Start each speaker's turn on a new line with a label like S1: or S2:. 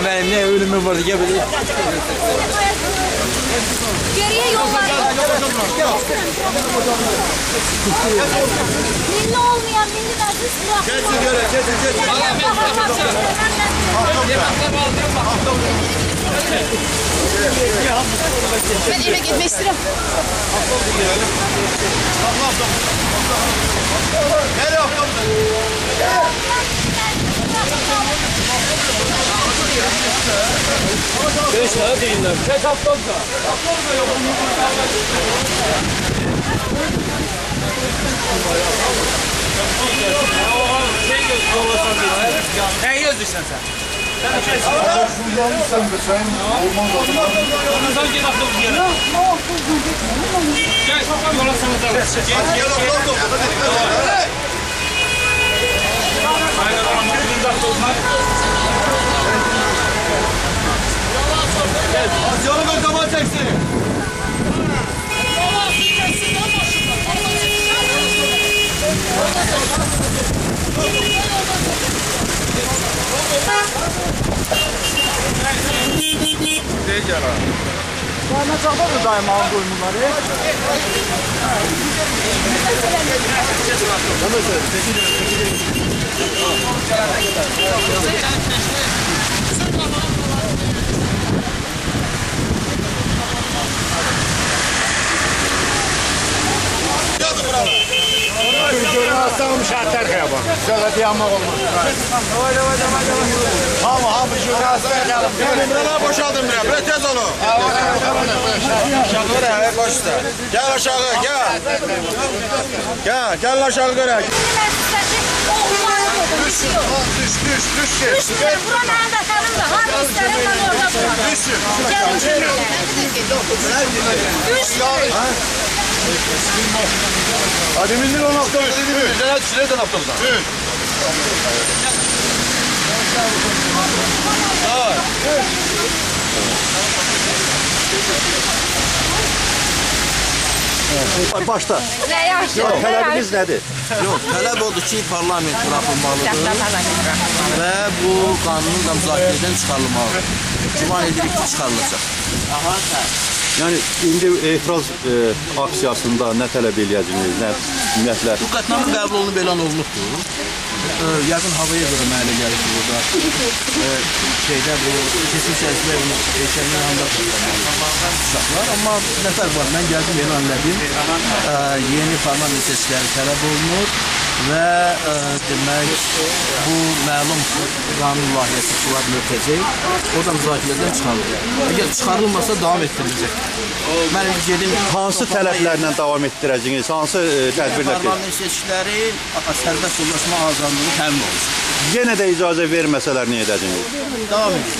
S1: Benim ne ölümüm vardı gel böyle.
S2: Geriye yollar. Milli olmayan milli meclis bırak.
S3: Geçin göre, geçin.
S2: Ben eve gitmek istiyorum.
S3: Nereye yapalım?
S1: Beş tane değiller. Tek haftamda. Ne yazıyorsun sen?
S3: Sen de sen olmaz adına.
S1: Sen gel haftamız gel. Gel yola sana da.
S3: Gel haftamız. Canım ben zaman çeksin. Ne gel abi?
S1: Bana çabuk mu daima aldın bunları?
S3: Türkiye'nin aslanım şartlar kıyabam. Söyle diyanmak olmaz. Hamı jurnalistler kalım. Gelin buralar boşaldım buraya. Böyle tez olun. Aşağı göre koştu. Gel aşağı gel. Gel aşağı göre. Düş.
S2: Buranın andatalım da. Hadi isterim ben orada buram.
S3: Düşün. Hadi milli on haftamız. Nereden haftamızdan?
S4: Başta.
S2: Ne yaşlı?
S4: Tələbiniz nədir?
S5: Yox, tələb odur ki, parlament buraxılmalıdır və bu qanunun da müzakirədən çıxarılmalıdır. Güman edirik ki, çıxarılacaq.
S4: Yəni indi etiraz aksiyasında nə tələb eləyəcəksiniz, nə ümumiyyətlə?
S5: Bu qətnamə qəbul olunub elan olunubdur. Yəqin havaya görə mənə gəlir ki, burada bu kesin içərisində heykəlin yanında tutacaqlar. Amma nə fərq var, mən gəldim elan elədim. Yeni parlament seçkiləri tələb olunur və demək bu məlum qanun layihəsi çıxarılır ötəcək. O da müzakirədən çıxarılır. Əgər çıxarılmasa davam etdirilecək. Mən gedim
S4: Hansı tələblərlə davam etdirəcəksiniz? Hansı tədbirlər?
S5: parlament seçkiləri sərbəst yollaşma azadlığı təmin olunsun.
S4: Yenə də icazə verməsələr nə edəcəksiniz?
S5: Davam edir.